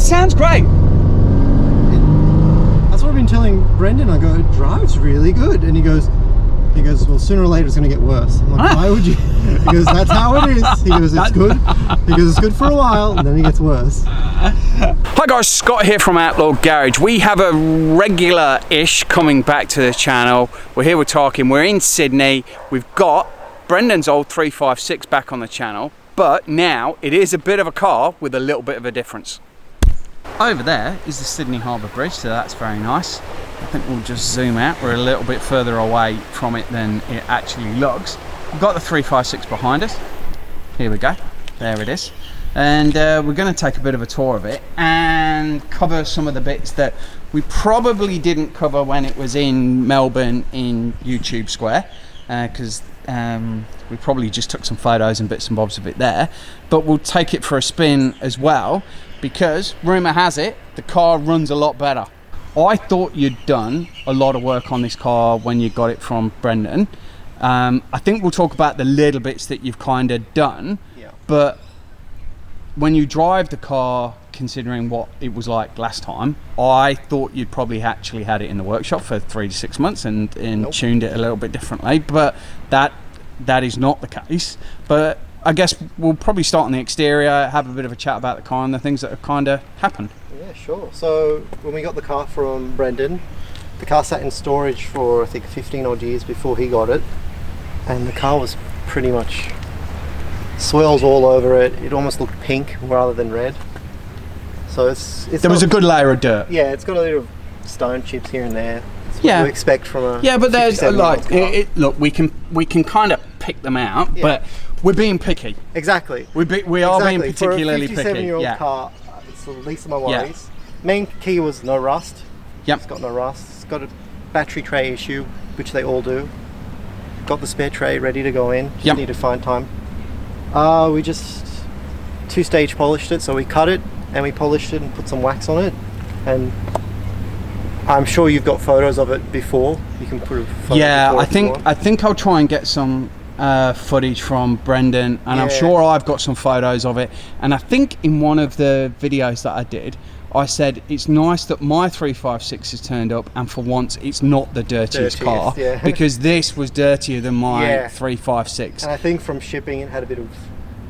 It sounds great. That's what I've been telling Brendan. I go, it drives really good, and he goes, well, sooner or later it's going to get worse. I'm like, why would you? He goes, that's how it is. He goes, it's good. He goes, it's good for a while, and then it gets worse. Hi guys, Scott here from Outlaw Garage. We have a regular-ish coming back to the channel. We're here, we're talking, we're in Sydney. We've got Brendan's old 356 back on the channel, but now it is a bit of a car with a little bit of a difference. Over there is the Sydney Harbour Bridge, so that's very nice. I think we'll just zoom out. We're a little bit further away from it than it actually looks. We've got the 356 behind us. Here we go. There it is. And we're going to take a bit of a tour of it and cover some of the bits that we probably didn't cover when it was in Melbourne in YouTube Square, because we probably just took some photos and bits and bobs of it there. But we'll take it for a spin as well, because rumour has it the car runs a lot better. I thought you'd done a lot of work on this car when you got it from Brendan. I think we'll talk about the little bits that you've kind of done, but when you drive the car, considering what it was like last time, I thought you'd probably actually had it in the workshop for 3 to 6 months and nope, tuned it a little bit differently, but that is not the case. But I guess we'll probably start on the exterior, have a bit of a chat about the car and the things that have kind of happened. Yeah, sure. So when we got the car from Brendan, the car sat in storage for I think 15 odd years before he got it, and the car was pretty much swirls all over it. It almost looked pink rather than red. So it's there was a good layer of dirt. Yeah, it's got a little stone chips here and there. That's what you expect from a but there's like look, we can kind of pick them out, but we're being picky. Exactly. We are being particularly picky. For a 57-year-old car, it's the least of my worries. Main key was no rust. It's got no rust. It's got a battery tray issue, which they all do. Got the spare tray ready to go in. Just need to find time. We just two-stage polished it, so we cut it and we polished it and put some wax on it, and I'm sure you've got photos of it before. You can put a photo I think I'll try and get some footage from Brendan, and I'm sure I've got some photos of it. And I think in one of the videos that I did, I said it's nice that my 356 has turned up, and for once it's not the dirtiest car, because this was dirtier than my 356. And I think from shipping it had a bit of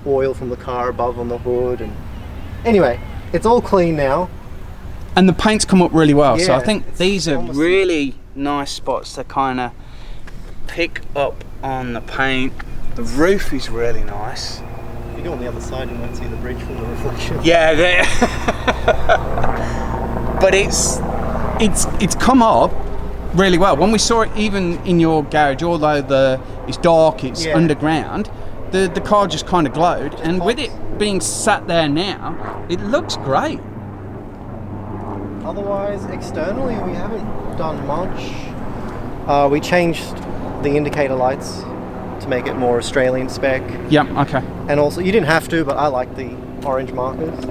oil from the car above on the hood, and anyway, it's all clean now. And the paint's come up really well, so I think these are really nice spots to kind of pick up on the paint. The roof is really nice. If you go on the other side, you won't see the bridge from the reflection. Yeah, but it's come up really well. When we saw it even in your garage, although it's dark, it's underground, the car just kind of glowed, and with it being sat there now, it looks great. Otherwise, externally, we haven't done much. We changed the indicator lights to make it more Australian spec. Okay. And also, you didn't have to, but I like the orange markers.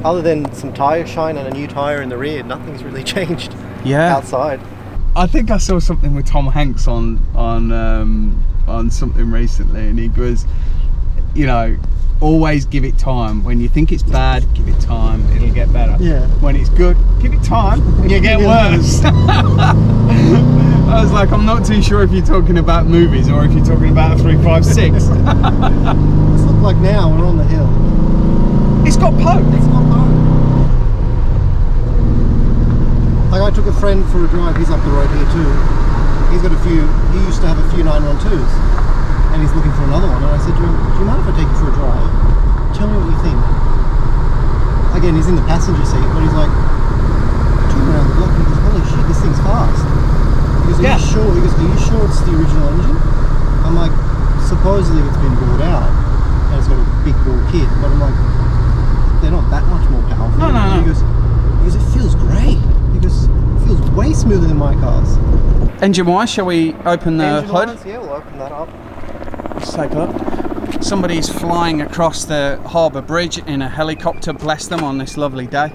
Other than some tyre shine and a new tyre in the rear, nothing's really changed outside. I think I saw something with Tom Hanks on something recently, and he goes, you know, always give it time. When you think it's bad, give it time, it'll get better. When it's good, give it time, you get worse. I was like, I'm not too sure if you're talking about movies or if you're talking about a 356. This looks like now we're on the hill. It's got poke. Like, I took a friend for a drive, he's up the road here too. He used to have a few 912s, and he's looking for another one, and I said to him, do you mind if I take you for a drive? Tell me what you think. Again, he's in the passenger seat, but he's like, took him around the block, and he goes, holy shit, this thing's fast. He goes, are you sure? He goes, are you sure it's the original engine? I'm like, supposedly it's been brought out, and it's got a big ball kit, but I'm like, they're not that much more powerful. No. He goes, it feels great. He goes, it feels way smoother than my cars. Engine-wise, shall we open the hood? Yeah, we'll open that up. Let's take a look. Somebody's flying across the harbour bridge in a helicopter, bless them, on this lovely day.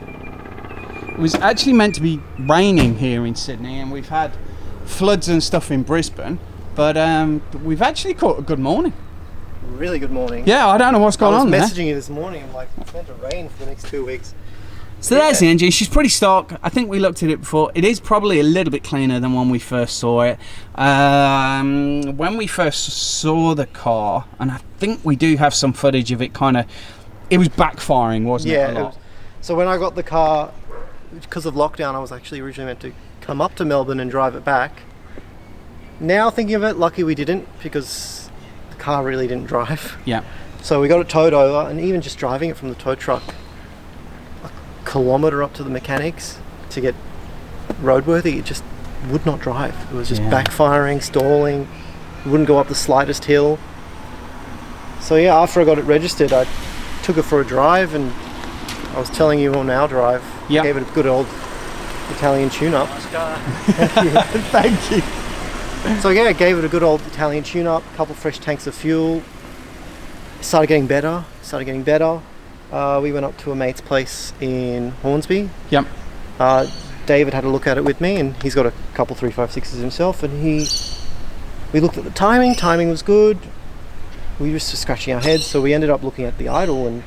It was actually meant to be raining here in Sydney, and we've had floods and stuff in Brisbane, but we've actually caught a good morning. really good morning. Yeah, I don't know what's going on there. I was messaging you this morning. I'm like, it's meant to rain for the next 2 weeks. So there's the engine. She's pretty stock. I think we looked at it before. It is probably a little bit cleaner than when we first saw it. When we first saw the car, and I think we do have some footage of it it was backfiring, wasn't it? A lot? So when I got the car, because of lockdown, I was actually originally meant to come up to Melbourne and drive it back. Now thinking of it, lucky we didn't, because the car really didn't drive. Yeah. So we got it towed over, and even just driving it from the tow truck, kilometre up to the mechanics to get roadworthy, it just would not drive. It was just backfiring, stalling, it wouldn't go up the slightest hill. So yeah, after I got it registered, I took it for a drive, and I was telling you on our drive, gave it a good old Italian tune-up. Nice car. Thank you. So yeah, I gave it a good old Italian tune-up, a couple fresh tanks of fuel. Started getting better. We went up to a mate's place in Hornsby. Yep. David had a look at it with me, and he's got a couple 356s himself, and we looked at the timing. Timing was good. We were just scratching our heads, so we ended up looking at the idle, and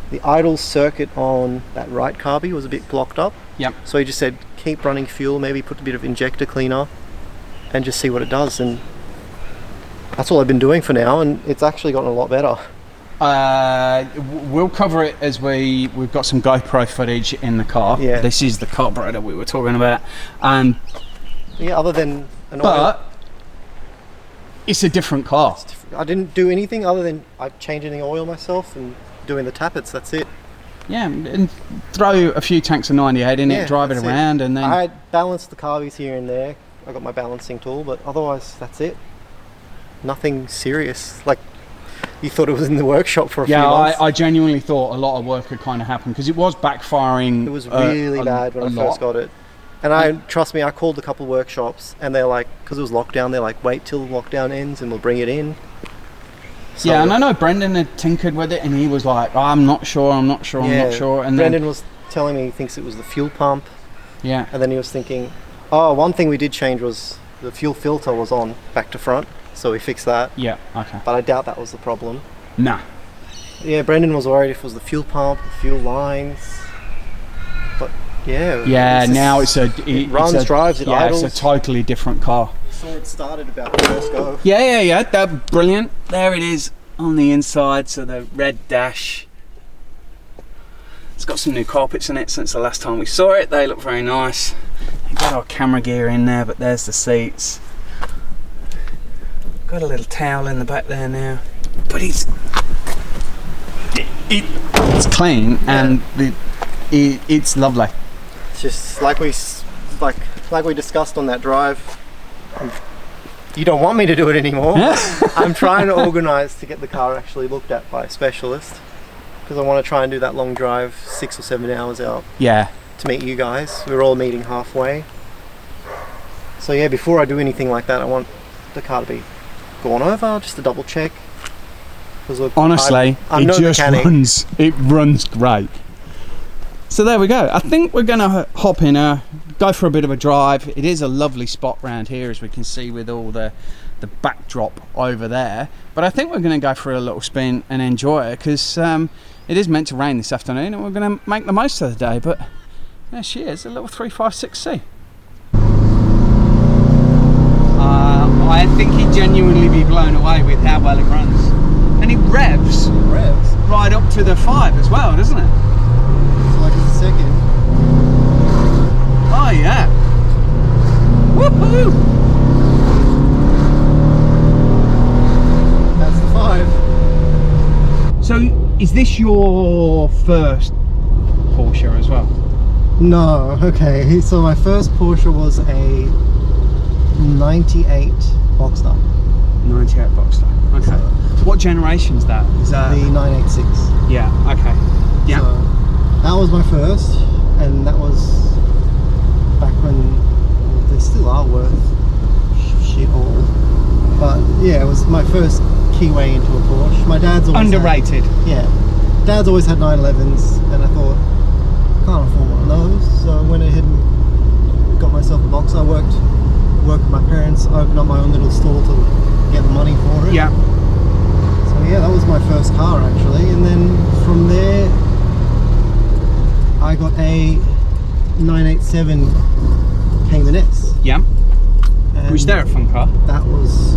the idle circuit on that right carby was a bit blocked up. Yep. So he just said, keep running fuel, maybe put a bit of injector cleaner, and just see what it does. And that's all I've been doing for now, and it's actually gotten a lot better. We'll cover it as we've got some GoPro footage in the car. Yeah. This is the carburetor we were talking about. Yeah, other than an oil. But it's a different car. I didn't do anything other than I changing the oil myself and doing the tappets. That's it. Yeah, and throw a few tanks of 98 in it, drive it around, and then I balanced the carbies here and there. I got my balancing tool, but otherwise that's it. Nothing serious. Like, you thought it was in the workshop for a few months. I genuinely thought a lot of work had kind of happened, because it was backfiring. It was really bad when I first got it. And trust me, I called a couple of workshops, and they're like, because it was lockdown, they're like, wait till lockdown ends and we'll bring it in. So yeah, and I know Brendan had tinkered with it, and he was like, I'm not sure. And Brendan was telling me he thinks it was the fuel pump. Yeah. And then he was thinking, one thing we did change was the fuel filter was on back to front, so we fixed that. Yeah, okay. But I doubt that was the problem. Nah. Yeah, Brendan was worried if it was the fuel pump, the fuel lines. But yeah, now it drives, it idles. It's a totally different car. So it started about the first go. Yeah, that's brilliant. There it is on the inside, so the red dash. It's got some new carpets in it since the last time we saw it. They look very nice. We've got our camera gear in there, but there's the seats. Got a little towel in the back there now, but it's clean, and it's lovely. It's just like we discussed on that drive. You don't want me to do it anymore. I'm trying to organise to get the car actually looked at by a specialist, because I want to try and do that long drive, 6 or 7 hours out. Yeah. To meet you guys. We're all meeting halfway. So yeah, before I do anything like that, I want the car to be gone over, just to double check. Look, honestly, it runs great. So there we go. I think we're gonna hop in, go for a bit of a drive. It is a lovely spot round here, as we can see, with all the backdrop over there. But I think we're gonna go for a little spin and enjoy it, because it is meant to rain this afternoon, and we're gonna make the most of the day. But there she is, a little 356C. I think he'd genuinely be blown away with how well it runs, and it revs right up to the 5 as well, doesn't it? It's like it's a second. Oh yeah! Woohoo! That's the 5. So, is this your first Porsche as well? No, okay. So my first Porsche was a 98 Boxster. 98 Boxster. Okay. So, what generation is that? Is that the 986? Yeah. Okay. Yeah. So that was my first, and that was back when they still are worth shit all. But yeah, it was my first keyway into a Porsche. My dad's always underrated. Dad's always had 911s, and I thought, I can't afford one of those, so I went ahead and got myself a Boxster. I worked with my parents, opened up my own little store to get the money for it. Yeah. yeah, that was my first car actually, and then from there I got a 987 Cayman S. Yeah. Was there a fun car? That was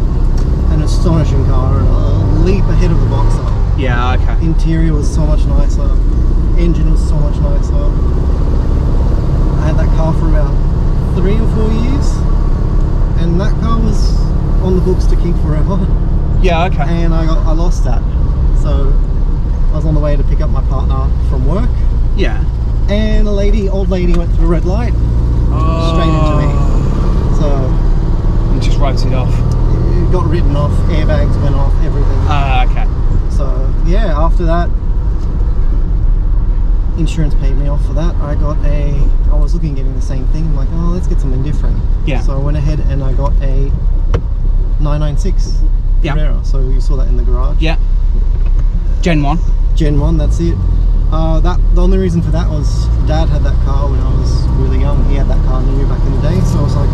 an astonishing car, a leap ahead of the Boxer. Yeah, okay. Interior was so much nicer, engine was so much nicer. I had that car for about 3 or 4 years, and that car was on the books to keep forever. Yeah, okay. And I lost that. So I was on the way to pick up my partner from work. Yeah. And old lady went through a red light straight into me. So and just wrote it off. It got written off, airbags went off, everything. Okay. So yeah, after that, insurance paid me off for that. I was looking at getting the same thing. I'm like, oh, let's get something different. Yeah. So I went ahead and I got a 996 Yeah. Carrera. So you saw that in the garage. Yeah. Gen 1. Gen 1, that's it. The only reason for that was Dad had that car when I was really young. He had that car new back in the day, so I was like,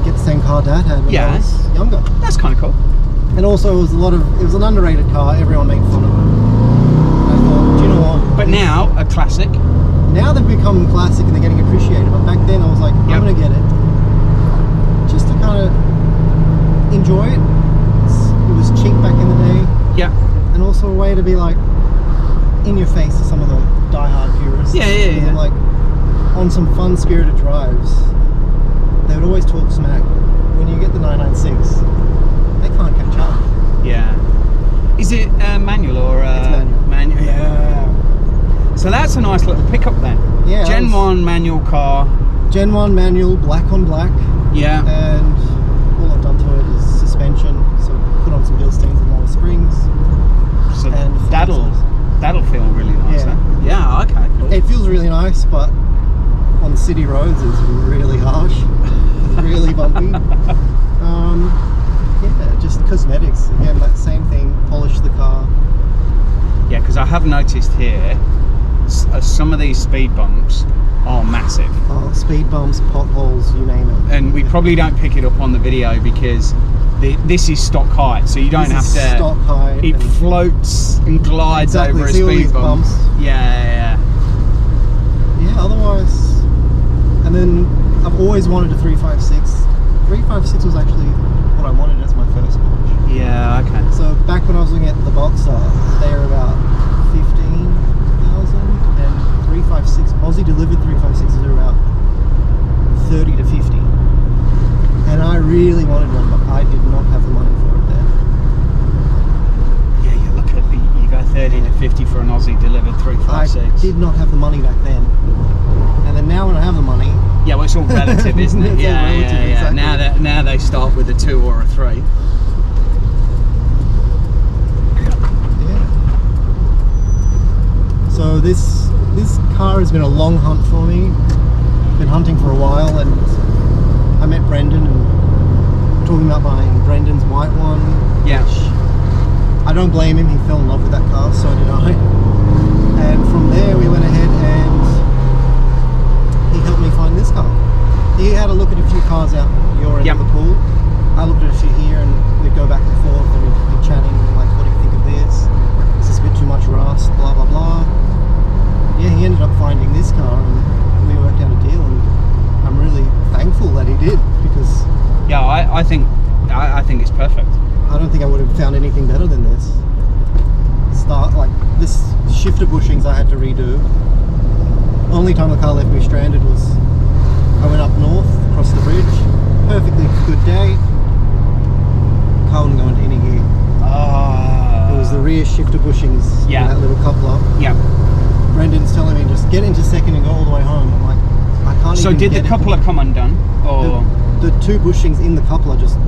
get the same car Dad had when I was younger. That's kind of cool. And also it was an underrated car. Everyone made fun of it. And I thought, do you know what? But now a classic. Now they've become classic and they're getting appreciated. But back then I was like, I'm gonna get it just to kind of enjoy it. It was cheap back in the day. Yeah. And also a way to be like in your face to some of the die-hard purists. Yeah. And like on some fun spirited drives, they would always talk smack. When you get the 996, they can't catch up. Yeah. Is it manual or It's manual. Manual. Yeah. So that's a nice little pickup then. Yeah. Gen 1 manual car. Gen 1 manual, black on black. Yeah. And all I've done to it is suspension. So put on some Bilsteins and lower springs. So and that'll feel really nice. Yeah. Huh? Yeah. Okay. Cool. It feels really nice, but on the city roads it's really harsh, really bumpy. Yeah, just cosmetics. Again, that same thing. Polish the car. Yeah, because I have noticed here some of these speed bumps are massive. Oh, speed bumps, potholes, you name it. And we probably don't pick it up on the video because this is stock height, so you don't have to. Stock height. It floats and glides over a See all speed these bump. bumps? Yeah. Yeah, otherwise. And then I've always wanted a 356. 356 was actually what I wanted as my first Porsche. Yeah. Okay. So back when I was looking at the Boxer, they were about 15,000, and 356 Aussie delivered 356s are about 30 to 50. And I really wanted one, but I did not have the money for it then. Yeah, you look at you go 30 to 50 for an Aussie delivered 356. I did not have the money back then. And then now when I have the money... Yeah, well, it's all relative, isn't it? It's all relative, exactly. Now they start with a 2 or a 3. Yeah. So this car has been a long hunt for me. Been hunting for a while, and I met Brendan and talking about buying Brendan's white one. Yeah. Which I don't blame him. He fell in love with that car, so did I. And from there we went ahead and he helped me find this car. He had a look at a few cars out your end of the pool. I looked at a few here, and we'd go back and forth and we'd be chatting like, what do you think of this? Is this a bit too much rust? Blah blah blah. Yeah, he ended up finding this car and we worked out a deal, and I'm really thankful that he did, because Yeah, I think it's perfect. I don't think I would have found anything better than this. This shifter bushings I had to redo. Only time the car left me stranded was I went up north, across the bridge, perfectly good day. Car wouldn't go into any gear. It was the rear shifter bushings in that little coupler. Yeah. Brendan's telling me just get into second and go all the way home. I'm like, I can't So even did get the coupler come undone? Or the 2 bushings in the coupler just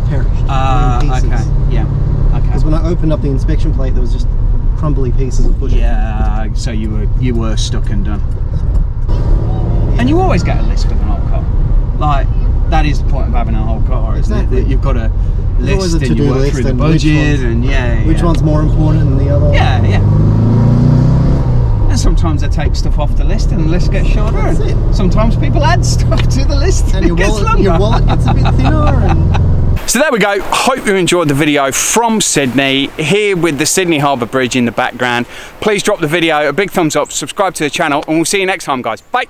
perished. In pieces. Okay. Yeah. Okay. Because when I opened up the inspection plate, there was just crumbly pieces of bushing. Yeah. So you were stuck and done. And you always get a list with an old car. Like, that is the point of having an old car, isn't it? That you've got a list and you work through the budget and which one's more important than the other. Yeah. And sometimes sometimes I take stuff off the list and the list gets shorter. That's it. Sometimes people add stuff to the list And it gets longer. your wallet gets a bit thinner. And So there we go. Hope you enjoyed the video from Sydney, here with the Sydney Harbour Bridge in the background. Please drop the video a big thumbs up, subscribe to the channel, and we'll see you next time, guys. Bye.